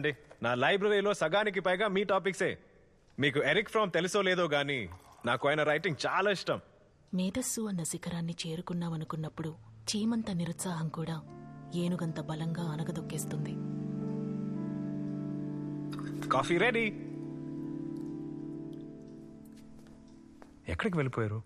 అండి, నా లైబ్రరీలో సగానికి పైగా మీ టాపిక్సే. మీకు ఎరిక్ ఫ్రామ్ తెలుసో లేదో గానీ నాకు ఆయన రైటింగ్ చాలా ఇష్టం. మేధస్సు అన్న శిఖరాన్ని చేరుకున్నామనుకున్నప్పుడు చీమంత నిరుత్సాహం కూడా ఏనుగంత బలంగా అనగదొక్కేస్తుంది. Coffee ready. ఎక్కడికి వెళ్ళిపోయారు?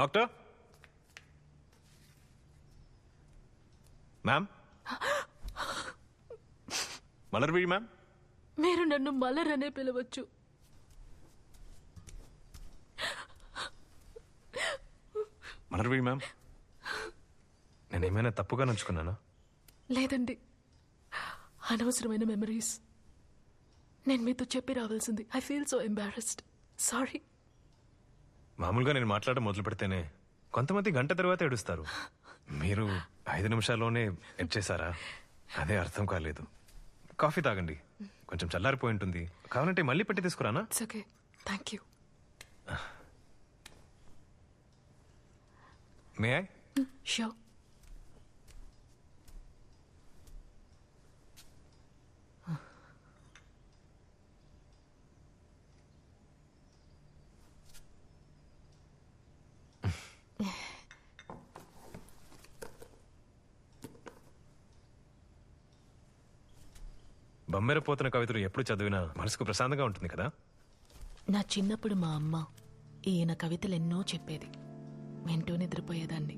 Doctor, ma'am, Malarvi ma'am. మీరు నన్ను మలర్ అనే పిలవచ్చు. మలర్వి మ్యామ్, నేనేమైనా తప్పుగా నచ్చుకున్నానా? లేదండి, అనవసరమైన మెమరీస్. నేను మీతో చెప్పి రావాల్సింది. I feel so embarrassed. Sorry. మామూలుగా నేను మాట్లాడడం మొదలు పెడితేనే కొంతమంది గంట తర్వాత ఏడుస్తారు. మీరు 5 నిమిషాల్లోనే ఎడ్చేశారా? అదే అర్థం కాలేదు. కాఫీ తాగండి, కొంచెం చల్లారిపోయి ఉంటుంది. కావాలంటే మళ్ళీ పెట్టి తీసుకురానా? It's okay, thank you. May I? Sure. బమ్మెరపోతున్న కవితలు ఎప్పుడు చదివినా మనసుకు ప్రశాంతంగా ఉంటుంది కదా. నా చిన్నప్పుడు మా అమ్మ ఈయన కవితలెన్నో చెప్పేది. వింటూ నిద్రపోయేదాన్ని.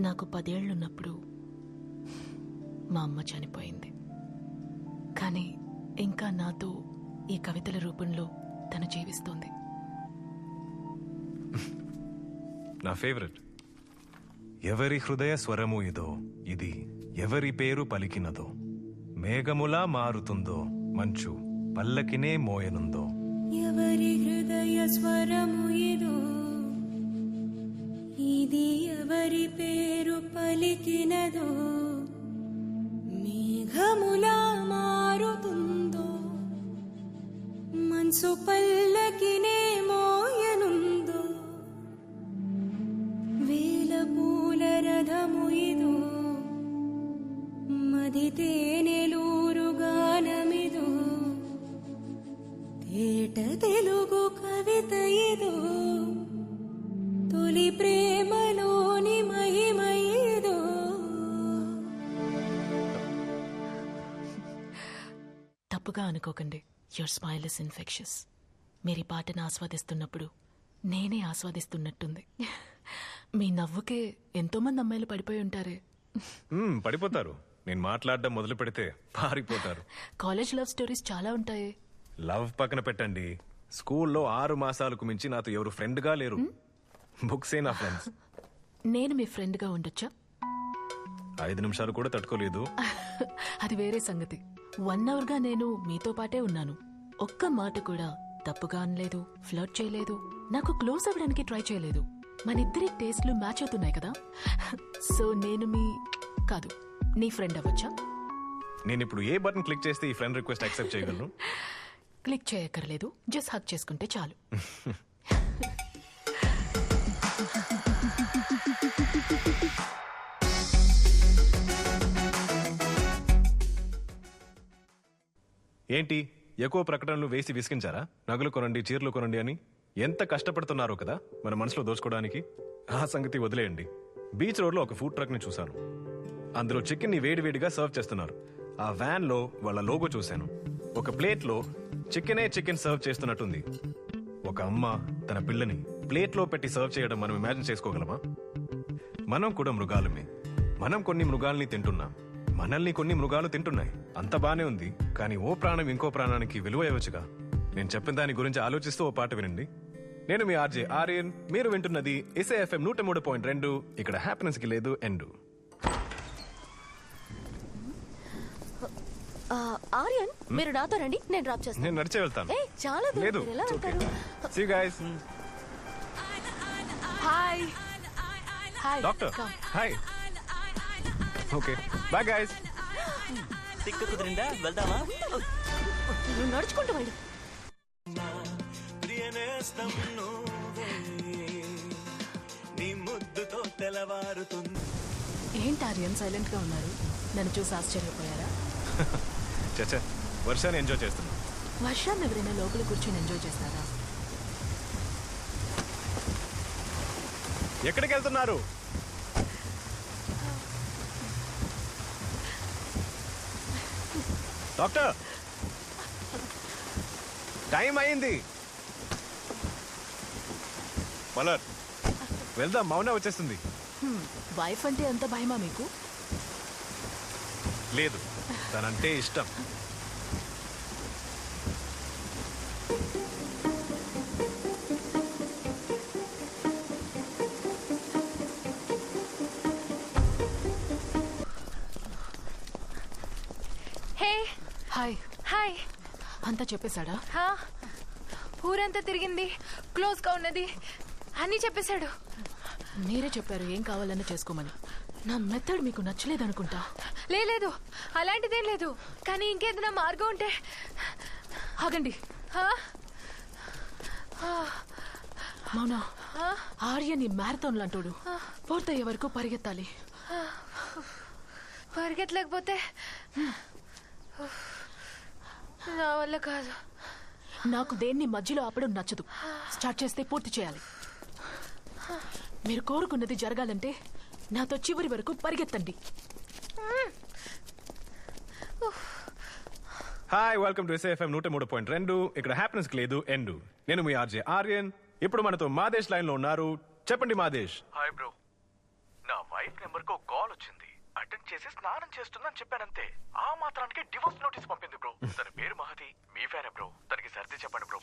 నాకు 10 ఏళ్లున్నప్పుడు మా అమ్మ చనిపోయింది. కానీ ఇంకా నాతో ఈ కవితల రూపంలో తను జీవిస్తోంది. నా ఫేవరెట్. ఎవరి హృదయ స్వరము ఇదో, ఇది ఎవరి పేరు పలికినదో, మేఘములా మారుతుందో మంచు పల్లకినే మోయనుందో. ఎవరి హృదయ స్వరము ఇదో, ఇది ఎవరి పేరు పలికినదో, మేఘములా మారుతుందో మంచు పల్లకినే మోయనుందో. వేల పూల రథము ఇదో, మదితేనెలూరు గానమిదో, తేట తెలుగు కవిత ఇదో, తొలి ప్రేమలోని మహిమ ఇదో. తప్పుగా అనుకోకండి. Your smile is infectious. మీరు ఈ పాటను ఆస్వాదిస్తున్నప్పుడు నేనే ఆస్వాదిస్తున్నట్టుంది. మీ నవ్వుకే ఎంతోమంది అమ్మాయిలు పడిపోయి ఉంటారే. పడిపోతారు. నేను మాట్లాడడం మొదలు పెడితే పారిపోతారు. కాలేజ్ లవ్ స్టోరీస్ చాలా ఉంటాయి. లవ్ పక్కన పెట్టండి, స్కూల్లో 6 మాసాలకు మించి నాతో ఎవరు ఫ్రెండ్ గా లేరు. బుక్సే నా ఫ్రెండ్స్. నేను మీ ఫ్రెండ్ గా ఉండొచ్చా? 5 నిమిషాలు కూడా తట్టుకోలేదు. అది వేరే సంగతి. 1 అవర్ గా నేను మీతో పాటే ఉన్నాను. ఒక్క మాట కూడా తప్పుగా అనలేదు, ఫ్లర్ట్ చేయలేదు, నాకు క్లోజ్ అవ్వడానికి ట్రై చేయలేదు. మన ఇద్దరి టేస్ట్లు మ్యాచ్ అవుతున్నాయి కదా. సో నేను కాదు, నీ ఫ్రెండ్ అవ్వచ్చా? నేను ఇప్పుడు ఏ బటన్ క్లిక్ చేస్తే ఈ ఫ్రెండ్ రిక్వెస్ట్ యాక్సెప్ట్ చేయగలను? క్లిక్ చేయక్కర్లేదు, జస్ట్ హగ్ చేసుకుంటే చాలు. ఏంటి ఎక్కువ ప్రకటనలు వేసి విసిగించారా? నగలు కొనండి, చీరలు కొనండి అని ఎంత కష్టపడుతున్నారో కదా మన మనసులో దోచుకోవడానికి. ఆ సంగతి వదిలేయండి. బీచ్ రోడ్ లో ఒక ఫుడ్ ట్రక్ ని చూశాను. అందులో చికెన్ ని వేడివేడిగా సర్వ్ చేస్తున్నారు. ఆ వ్యాన్ లో వాళ్ళ లోగో చూశాను. ఒక ప్లేట్ లో చికెన్ సర్వ్ చేస్తున్నట్టుంది. ఒక అమ్మ తన పిల్లని ప్లేట్ లో పెట్టి సర్వ్ చేయడం మనం ఇమాజిన్ చేసుకోగలమా? మనం కూడా మృగాలమే. మనం కొన్ని మృగాల్ని తింటున్నాం, మనల్ని కొన్ని మృగాలు తింటున్నాయి. అంత బానే ఉంది, కానీ ఓ ప్రాణం ఇంకో ప్రాణానికి విలువ ఇవ్వచ్చుగా. నేను చెప్పిన దాని గురించి ఆలోచిస్తూ ఓ పాట వినండి. నేను మీ ఆర్జే ఆర్యన్, మీరు వింటున్నది ఇసే FM 103.2. ఇక్కడ హ్యాపీనెస్ కి లేదు ఎండు. ఆర్యన్, మీరు నాతో రండి, నేను డ్రాప్ చేస్తాను. నేను నడిచే వెళ్తాను. చాలా దూరం, లేదు, మీరు ఎలా వెళ్తారు? See you guys. Hi. Hi doctor, hi. Okay bye guys. తిక్క కుదిరిందా? వెళ్దామా? నువ్వు నడుచుకుంటూ వెళ్ళు. ఏంటి ఆర్యన్ సైలెంట్ గా ఉన్నారు? నన్ను చూసి ఆశ్చర్యపోయారా? చచ్చా, వర్షాన్ని ఎంజాయ్ చేస్తున్నా. వర్షాన్ని ఎవరైనా లోపల కూర్చొని ఎంజాయ్ చేస్తారా? ఎక్కడికి వెళ్తున్నారు? డాక్టర్, టైం అయింది. మలర్, వెళ్దాం. మౌన వచ్చేస్తుంది. వైఫ్ అంటే ఎంత భయమా మీకు? లేదు, తనంటే ఇష్టం. Hey hi. హాయ్. అంతా చెప్పేశాడా? హా, ఊరంతా తిరిగింది, క్లోజ్ గా ఉన్నది అని చెప్పేశాడు. మీరే చెప్పారు ఏం కావాలన్నా చేసుకోమని. నా మెథడ్ మీకు నచ్చలేదనుకుంటా. లేదు, అలాంటిదేం లేదు. కానీ ఇంకేదైనా మార్గం ఉంటే. ఆగండి. హా? మౌనా, ఆర్యన్ ఈ మ్యారథాన్ లాంటోడు. పూర్తయ్యే వరకు పరిగెత్తాలి. పరిగెత్తలేకపోతే నా వల్ల కాదు. నాకు దేన్ని మధ్యలో ఆపడం నచ్చదు. స్టార్ట్ చేస్తే పూర్తి చేయాలి. మీరు కోరుకున్నది జరగాలంటే నాతో చివరి వరకు పరిగెత్తండి. Hi, welcome to SAFM 103.2. ఇక్కడ హ్యాపీనెస్ కి లేదు ఎండు. నేను మీ ఆర్జే ఆర్యన్. ఇప్పుడు మనతో మాదేశ్ లైన్ లో ఉన్నారు. చెప్పండి మాదేశ్. హాయ్ బ్రో, నా వైఫ్ నెంబర్ కు కాల్ వచ్చింది. అటెండ్ చేసి స్నానం చేస్తుందని చెప్పానంతే. ఆ మాత్రానికి డివోర్స్ నోటీస్ పంపింది బ్రో. తన పేరు మహతి. మీ ఫ్యానే బ్రో. తనకి సర్ది చెప్పండి బ్రో.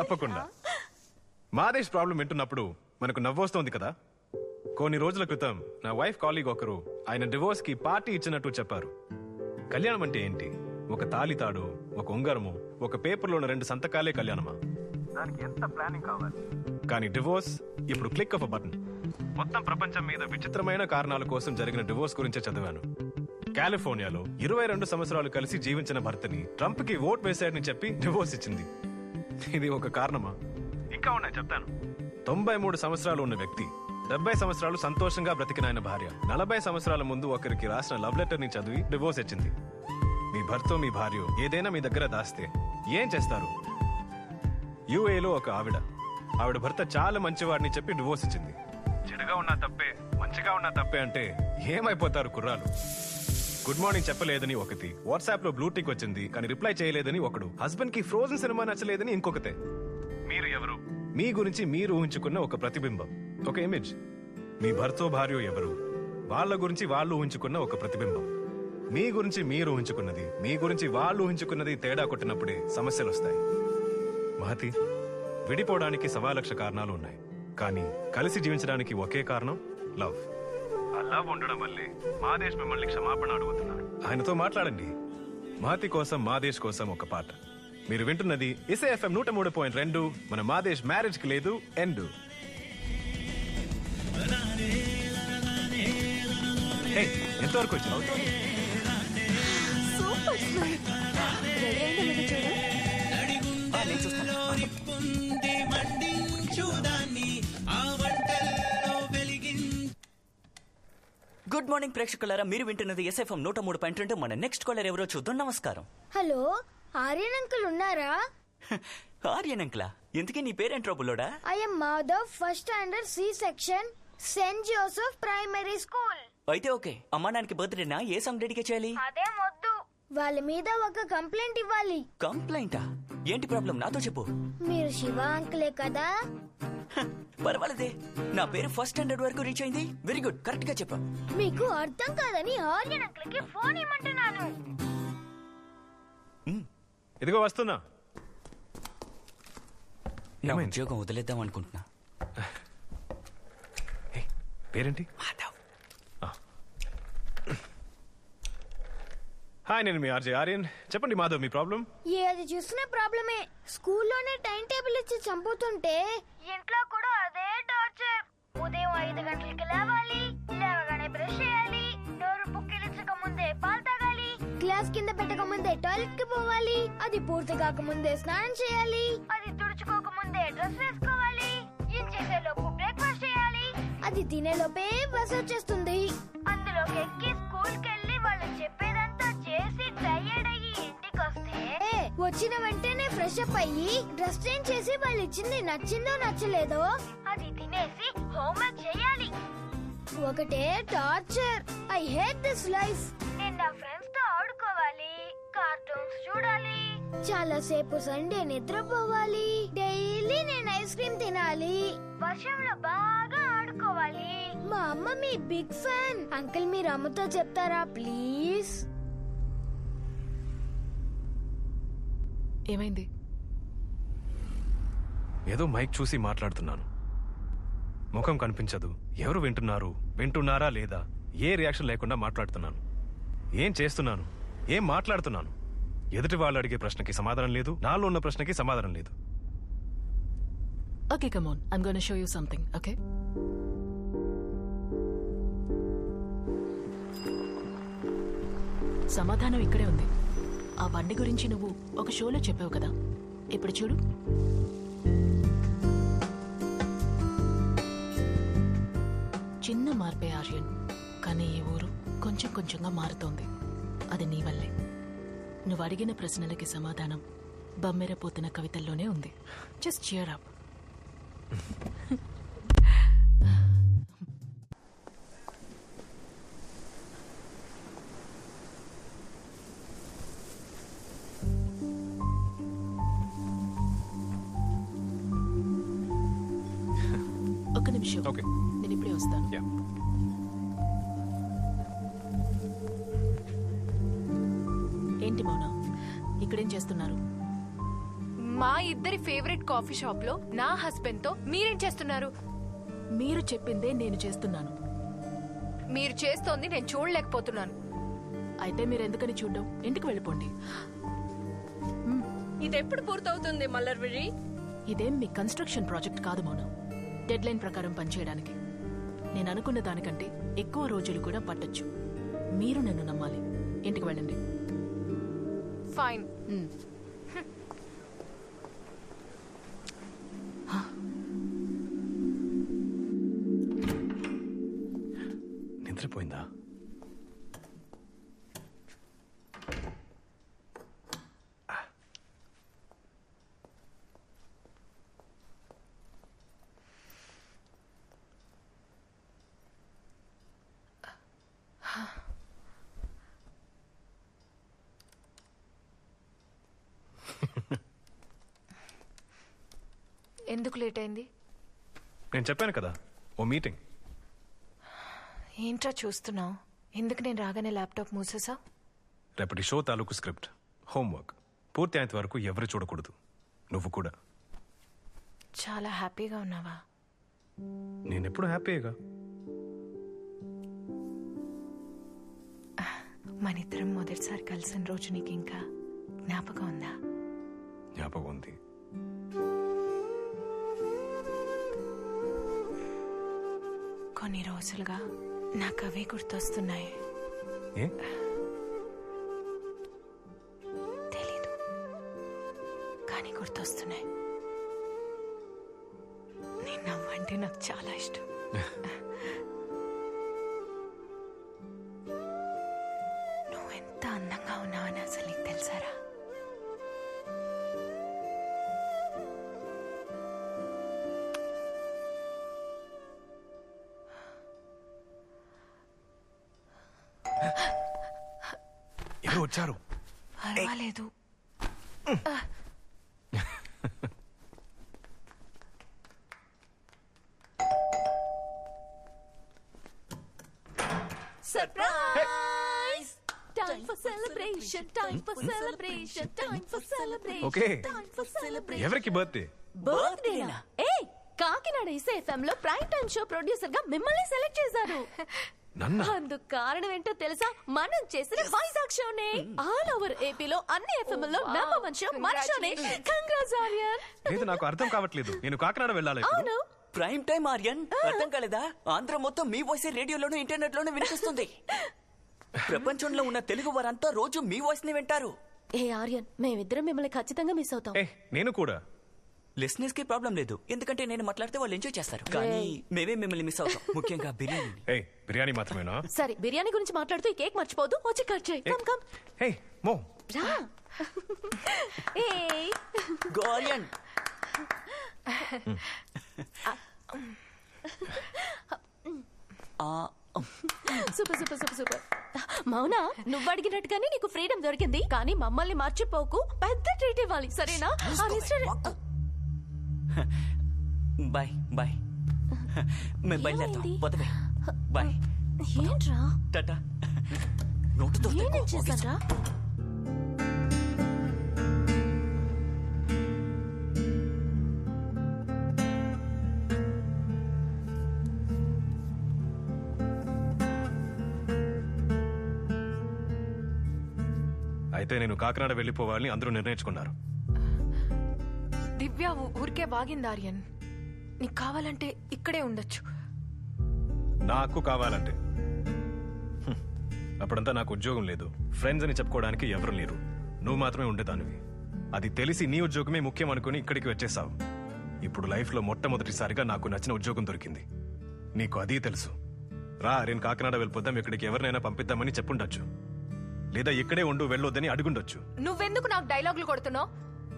తప్పకుండా. మాదేశ్ ప్రాబ్లం వింటున్నప్పుడు మనకు నవ్వొస్తోంది కదా. కొన్ని రోజుల క్రితం నా వైఫ్ కాలీగ్ ఒకరు ఆయన డివోర్స్ కి పార్టీ ఇచ్చినట్టు చెప్పారు. కళ్యాణం అంటే ఏంటి? ఒక తాళి తాడు, ఒక ఉంగరము, ఒక పేపర్లో ఉన్న 2 సంతకాలే కళ్యాణమా? దానికి ఎంత ప్లానింగ్ కావాలి? కానీ డివోర్స్ ఇప్పుడు క్లిక్ ఆఫ్ బటన్. మొత్తం ప్రపంచం మీద విచిత్రమైన కారణాల కోసం జరిగిన డివోర్స్ గురించే చదివాను. కాలిఫోర్నియాలో 22 సంవత్సరాలు కలిసి జీవించిన భర్తని ట్రంప్ కి ఓట్ వేశాడని చెప్పి డివోర్స్ ఇచ్చింది. ఇది ఒక కారణమా? ఇంకా ఉన్నాయి, చెప్తాను. 93 సంవత్సరాలు ఉన్న వ్యక్తి 70 సంవత్సరాలు సంతోషంగా బ్రతికిన ఆయన భార్య 40 సంవత్సరాల ముందు ఒకరికి రాసిన లవ్ లెటర్ ని చదివి డివోర్స్ ఇచ్చింది. మీ భర్త మీ భార్య ఏదైనా మీ దగ్గర దాస్తే ఏం చేస్తారు? యుఏలో ఒక ఆవిడ భర్త చాలా మంచివాడిని చెప్పి డివోర్స్ ఇచ్చింది. చెడుగా ఉన్నా తప్పే, మంచిగా ఉన్నా తప్పే అంటే ఏమైపోతారు కుర్రాలు? గుడ్ మార్నింగ్ చెప్పలేదని ఒకటి, వాట్సాప్ లో బ్లూటిక్ వచ్చింది కానీ రిప్లై చేయలేదని ఒకడు, హస్బెండ్ కి ఫ్రోజన్ సినిమా నచ్చలేదని ఇంకొకతే. మీరు ఎవరు? మీ గురించి మీరు ఊహించుకున్న ఒక ప్రతిబింబం, ఒక ఇమేజ్. మీ భర్తో భార్య ఎవరు? వాళ్ళ గురించి వాళ్ళు ఊహించుకున్న ఒక ప్రతిబింబం. మీ గురించి మీరు ఊహించుకున్నది, మీ గురించి వాళ్ళు ఊహించుకున్నది తేడా కొట్టినప్పుడే సమస్యలు వస్తాయి. మహతి, విడిపోవడానికి 1,00,000 కారణాలు ఉన్నాయి, కానీ కలిసి జీవించడానికి ఒకే కారణం లవ్. ఆ లవ్ ఉండడం వల్లే మాదేశ్ మిమ్మల్ని క్షమాపణ అడుగుతున్నారు. ఆయనతో మాట్లాడండి. మహతి కోసం, మాదేశ్ కోసం ఒక పాట. మీరు వింటున్నది SAFM 103.2. మన మాదేశ్ మ్యారేజ్ కి లేదు ఎండు. ఎంతవరకు వచ్చింది? Super smile. రెడీ అయిందో లేదో చూడు. నేను చూస్తాను. గుడ్ మార్నింగ్ ప్రేక్షకులారా, మీరు వింటున్నది SAFM 103.2. మన నెక్స్ట్ కాలర్ ఎవరో చూద్దాం. నమస్కారం. హలో, ఆర్యన్ అంకుల్ ఉన్నారా? ఆర్యన్ అంకులా? ఎందుకే నీ పేరేంట్రో బుల్లోడా? I'm Madhav, first standard C section, Saint Joseph primary school. అయితే ఓకే. అమ్మా నాన్నకి బర్త్డేనా? ఏ సాంగ్ డెడికేట్ చేయాలి? అదేం వద్దు, వాళ్ళ మీద ఒక కంప్లైంట్ ఇవ్వాలి. కంప్లైంటా? ఏంటి ప్రాబ్లం? నాతో చెప్పు. మీరు శివ అంకులే కదా? పర్వాలేదే, నా పేరు ఫస్ట్ స్టాండర్డ్ వరకు రీచ్ అయింది. వెరీ గుడ్, కరెక్ట్ గా చెప్పా. మీకు అర్థం కాదని ఆర్యన్ అంకుల్ కి ఫోన్ ఇమ్మంటున్నాను. ఇదిగో వస్తున్నా. నా ఏమైంది? ఉద్యోగం వదిలేద్దాం అనుకుంటున్నా. పేరేంటి? మాధవ్. హాయ్, నేను మీ ఆర్జే ఆర్యన్. చెప్పండి మాధవ్, మీ ప్రాబ్లం? ఏది చూసిన ప్రాబ్లమే. స్కూల్లోనే టైం టేబుల్ ఇచ్చి చంపుతుంటే ఇంట్లో కూడా అదే టార్చర్. ఉదయం 5 గంటలకి లేవాలి, లేవగానే బ్రష్ చేయాలి, నోరు బుక్కి గ్లాస్ కింద పెట్టకముందే టాయిలెట్ కి పోవాలి, అది పూర్తి కాకముందే స్నానం చేయాలి, అది తుడుచుకోకముందే డ్రెస్ వేసుకోవాలి, ఏం చేసేలోపు బ్రేక్ఫాస్ట్ చేయాలి, అది తినేలోపే బస్ వచ్చేస్తుంది, అందులోకి ఎక్కి స్కూల్ కెళ్ళి వాళ్ళు చెప్పేదంతా చేసి టైర్డ్ అయ్యి ఇంటికి వస్తే వచ్చిన వెంటనే ఫ్రెష్ అప్ అయ్యి డ్రెస్ చేంజ్ చేసి వాళ్ళు ఇచ్చింది నచ్చిందో నచ్చలేదో అది తినేసి హోంవర్క్ చేయాలి. ఒకటే torture. I hate this life. నేను నా ఫ్రెండ్స్ తో ఆడుకోవాలి, కార్టూన్స్ చూడాలి, చాలా సేపు సండే నిద్రపోవాలి, డైలీ నేను ఐస్ క్రీమ్ తినాలి, వర్షంలో బాగా ఆడుకోవాలి. మా అమ్మ మీ బిగ్ ఫ్యాన్. అంకుల్ మీరు అమ్మతో చెప్తారా ప్లీజ్? ఏమైంది? ఏదో మైక్ చూసి మాట్లాడుతున్నాను, ముఖం కనిపించదు, ఎవరు వింటున్నారా లేదా ఏ రియాక్షన్ లేకుండా మాట్లాడుతున్నాను. ఏం చేస్తున్నాను, ఏం మాట్లాడుతున్నాను? ఎదుటి వాళ్ళు అడిగే ప్రశ్నకి సమాధానం లేదు, నాలో ఉన్న ప్రశ్నకి సమాధానం లేదు. Okay come on, I'm gonna show you something. Okay, సమాధానం ఇక్కడే ఉంది. ఆ బండి గురించి నువ్వు ఒక షోలో చెప్పావు కదా, ఇప్పుడు చూడు. చిన్న మార్పే ఆర్యన్, కానీ ఈ ఊరు కొంచెం కొంచెంగా మారుతోంది. అది నీ వల్లే. నువ్వు అడిగిన ప్రశ్నలకి సమాధానం బమ్మెరపోతున్న కవితల్లోనే ఉంది. Just cheer up. ఒక్క నిమిషం, ఓకే, నేను ఇప్పుడే వస్తాను. యా. ఏంటి మౌన, ఇక్కడేం చేస్తున్నారు? మా ఇద్దరి ఫేవరెట్ కాఫీ షాప్ లో నా హస్బెండ్ తో మీరేం చేస్తున్నారు? మీరు చెప్పిందే నేను చేస్తున్నాను. మీరు చేస్తోంది నేను చూడలేకపోతున్నాను. అయితే మీరు ఎందుకని చూడ్డం? ఇంటికి వెళ్ళిపోండి. ఇదెప్పుడు పూర్తవుతుంది మల్లర్విడి? ఇదేం మీ కన్స్ట్రక్షన్ ప్రాజెక్ట్ కాదు మౌన. డెడ్ లైన్ ప్రకారం పనిచేయడానికి. నేను అనుకున్న దానికంటే ఎక్కువ రోజులు కూడా పట్టొచ్చు. మీరు నన్ను నమ్మాలి. ఇంటికి వెళ్ళండి. ఫైన్. నిద్రపోయిందా? ఎందుకు లేట్ అయింది? నేను చెప్పాను కదా, ఓ మీటింగ్. ఏంట్రా చూస్తున్నావు? ఎందుకు నేను రాగానే ల్యాప్టాప్ మూసేసా? రేపటి షో తాలూకు స్క్రిప్ట్, హోంవర్క్ పూర్తి అయ్యేంత వరకు ఎవరు చూడకూడదు. నువ్వు కూడా. చాలా హ్యాపీగా ఉన్నావా? నేనెప్పుడు హ్యాపీగా. మనిద్దరం మొదటిసారి కలిసిన రోజు నీకు ఇంకా జ్ఞాపకం ఉందా? జ్ఞాపకం ఉంది. కొన్ని రోజులుగా నాకు అవే గుర్తొస్తున్నాయి. ఏ? తెలీదు, కానీ గుర్తొస్తున్నాయి. నేను నవ్వంటే నాకు చాలా ఇష్టం. నువ్వెంత అందంగా ఉన్నావని అసలు నీకు తెలుసారా? ఎవరు వచ్చారు? పర్వాలేదు. Surprise! Time for celebration, time for celebration, time for celebration, okay, time for celebration. ఎవరికి బర్త్డే? బర్త్డేనా? ఏయ్, కాకినాడ ఎఫ్ఎం లో ప్రైమ్ టైమ్ షో ప్రొడ్యూసర్ గా మిమ్మల్ని సెలెక్ట్ చేశారు. నన్న? అందుకు కారణం ఏంటో తెలుసా? మనం చేసిన వైజాగ్ షోనే. ఆల్ ఓవర్ ఏపీలో అన్ని ఎఫ్ఎం లో నంబర్ 1 షో మన షోనే. కంగ్రాట్స్ ఆర్యన్. లేదు, నాకు అర్థం కావట్లేదు. నేను కాకినాడ వెళ్ళాలి ఇప్పుడు. అవును, ప్రైమ్ టైం ఆర్యన్. అర్థం కాలేదా? ఆంధ్ర మొత్తం మీ వాయిస్ రేడియోలోను ఇంటర్నెట్ లోను వినిపిస్తుంది. ప్రపంచంలో ఉన్న తెలుగు వారంతా రోజు మీ వాయిస్ ని వింటారు. ఏ ఆర్యన్, మేమిద్దరం మిమ్మల్ని ఖచ్చితంగా మిస్ అవుతాం. ఏ నేను కూడా. లిసనర్స్ కి ప్రాబ్లం లేదు, ఎందుకంటే నేను మాట్లాడితే వాళ్ళు ఎంజాయ్ చేస్తారు. కానీ మేమే మిమ్మల్ని మిస్ అవుతాం, ముఖ్యంగా బిర్యానీ. ఏ బిర్యానీ మాత్రమేనా? సరే, బిర్యానీ గురించి మాట్లాడుతూ ఈ కేక్ మర్చిపోదు. వచ్చి కట్ చేయి. కమ్ కమ్ హే మో రా. ఏయ్ గోరియన్. Super super super super. మౌనా, నువ్వు అడిగినట్టుగానే నీకు ఫ్రీడమ్ దొరికింది, కానీ మమ్మల్ని మర్చిపోకు. పెద్ద ట్రీట్ ఇవ్వాలి, సరేనా? ఆ రెస్టారెంట్. Bye bye. మేము బయలుదేరుతాం. పోతే బాయ్. ఏంట్రా? టాటా. నోటుతో నేనేం చేశాన్రా? అయితే నేను కాకినాడ వెళ్ళిపోవాలని అందరూ నిర్ణయించుకున్నారు. దివ్య ఊరికే వాగింది ఆర్యన్. నీకు కావాలంటే ఇక్కడే ఉండొచ్చు. నాకు కావాలంటే అప్పుడంతా నాకు ఉద్యోగం లేదు, ఫ్రెండ్స్ అని చెప్పుకోవడానికి ఎవరు లేరు. నువ్వు మాత్రమే ఉండేదానివి. అది తెలిసి నీ ఉద్యోగమే ముఖ్యం అనుకుని ఇక్కడికి వచ్చేసావు. ఇప్పుడు లైఫ్లో మొట్టమొదటిసారిగా నాకు నచ్చిన ఉద్యోగం దొరికింది. నీకు అది తెలుసు. రా, నేను కాకినాడ వెళ్ళిపోద్దాం, ఇక్కడికి ఎవరినైనా పంపిద్దామని చెప్పుండొచ్చు, లేదా ఇక్కడే ఉండు వెళ్ళొద్దని అడుగుండొచ్చు. నువ్వెందుకు నాకు డైలాగులు కొడుతున్నావు?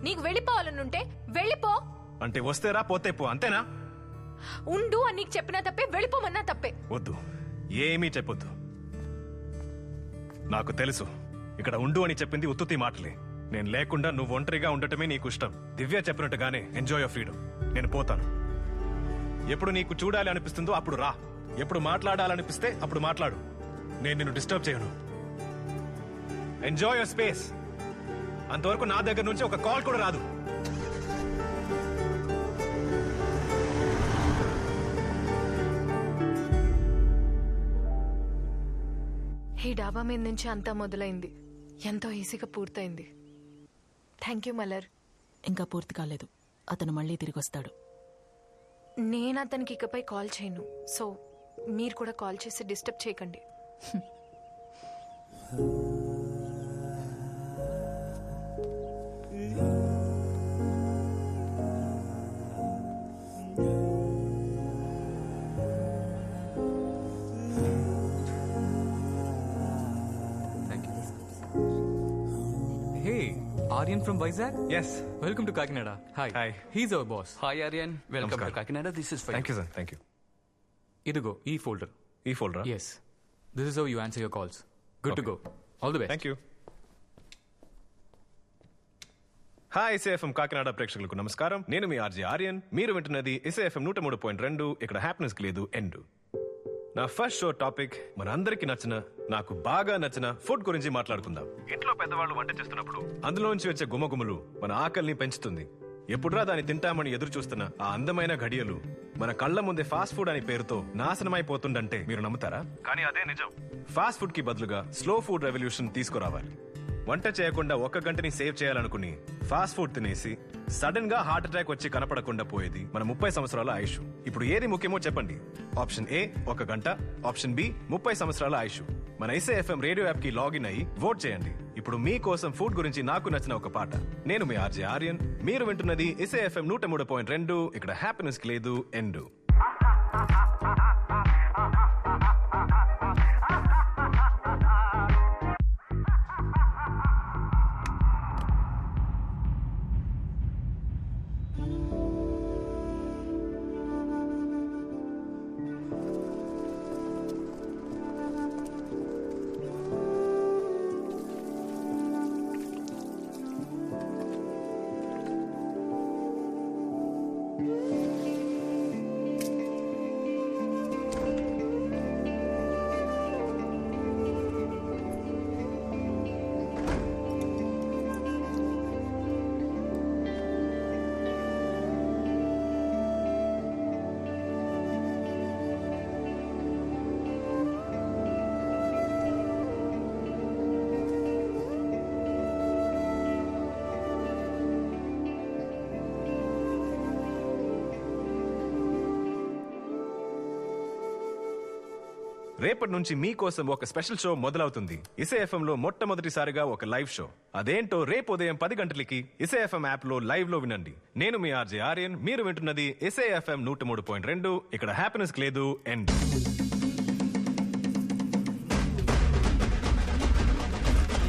నీకు వెళ్ళిపోవాలనుంటే వెళ్ళిపో. అంటే వస్తే రా, పోతే పో, అంతేనా? ఉండు అని నీకు చెప్పినా తప్పే, వెళ్ళిపోమన్నా తప్పే. వద్దు, ఏమీ చెప్పొద్దు. నాకు తెలుసు ఇక్కడ ఉండు అని చెప్పింది ఉత్తుతి మాటలే. నేను లేకుండా నువ్వు ఒంటరిగా ఉండటమే నీకు ఇష్టం. దివ్య చెప్పినట్టుగానే ఎంజాయ్ యువర్ ఫ్రీడమ్. నేను పోతాను. ఎప్పుడు నీకు చూడాలి అనిపిస్తుందో అప్పుడు రా, ఎప్పుడు మాట్లాడాలనిపిస్తే అప్పుడు మాట్లాడు. నేను నిన్ను డిస్టర్బ్ చేయను. Enjoy your space. అంతవరకు నా దగ్గర నుంచి ఒక కాల్ కూడా రాదు. ఈ డాబా మీద నుంచి అంతా మొదలైంది, ఎంతో ఈజీగా పూర్తయింది. Thank you Malar. ఇంకా పూర్తి కాలేదు. అతను మళ్ళీ తిరిగి వస్తాడు. నేను అతనికి ఇకపై కాల్ చేయను, సో మీరు కూడా కాల్ చేసి డిస్టర్బ్ చేయకండి. Hey, Aryan from Vizag? Yes. Welcome to Kakinada. Hi. Hi. He's our boss. Hi Aryan, welcome to నమస్కారం. Kakinada. This is thank you sir. Thank you. Idigo, e-folder. ఈ ఫోల్డరా? Yes. This is how you answer your calls. Good to go. All the best. Thank you. Hi SAFM Kakinada ప్రేక్షకులకు నమస్కారం. నేను మీ RJ Aryan. మీరు వింటున్నది ఎస్ఏఎఫ్ఎం 103.2. ఇక్కడ happiness కి లేదు ఎండ్. నా ఫస్ట్ షో టాపిక్ మన అందరికి నచ్చిన, నాకు బాగా నచ్చిన ఫుడ్ గురించి మాట్లాడుకుందాం. ఇంట్లో పెద్దవాళ్ళు వంట చేస్తున్నప్పుడు అందులోంచి వచ్చే గుమగుమలు మన ఆకలిని పెంచుతుంది. ఎప్పుడురా దాన్ని తింటామని ఎదురు చూస్తున్న ఆ అందమైన ఘడియలు మన కళ్ళ ముందే ఫాస్ట్ ఫుడ్ అనే పేరుతో నాశనమైపోతుందంటే మీరు నమ్ముతారా? కానీ అదే నిజం. ఫాస్ట్ ఫుడ్ కి బదులుగా స్లో ఫుడ్ రెవల్యూషన్ తీసుకురావాలి. వంట చేయకుండా 1 గంటని సేవ్ చేయాలనుకుని ఫాస్ట్ ఫుడ్ తినేసి సడన్ గా హార్ట్ అటాక్ వచ్చి కనపడకుండా పోయేది మన 30 సంవత్సరాల ఆయుష్. ఇప్పుడు ఏది ముఖ్యమో చెప్పండి. ఆప్షన్ ఏ 1 గంట, ఆప్షన్ బి 30 సంవత్సరాల ఆయుష్. మన ఎస్ఏఎఫ్ఎం రేడియో యాప్ కి లాగిన్ అయ్యి ఓట్ చేయండి. ఇప్పుడు మీకోసం ఫుడ్ గురించి నాకు నచ్చిన ఒక పాట. నేను మీ ఆర్జే ఆర్యన్. మీరు వింటున్నది ఎస్ఏఎఫ్ఎం 103.2. ఇక్కడ హ్యాపీనెస్ కి లేదు ఎండు. రేపటి నుంచి మీకోసం ఒక స్పెషల్ షో మొదలవుతుంది. ఇసే ఎఫ్ఎం లో మొట్టమొదటిసారిగా ఒక లైవ్ షో. అదేంటో రేపు ఉదయం 10 గంటలకి ఇసే ఎఫ్ఎం యాప్ లో లైవ్ లో వినండి. నేను మీ ఆర్జే ఆర్యన్, మీరు వింటున్నది ఇసే ఎఫ్ఎం 103.2. ఇక్కడ హ్యాపీనెస్ లేదు ఎండ్.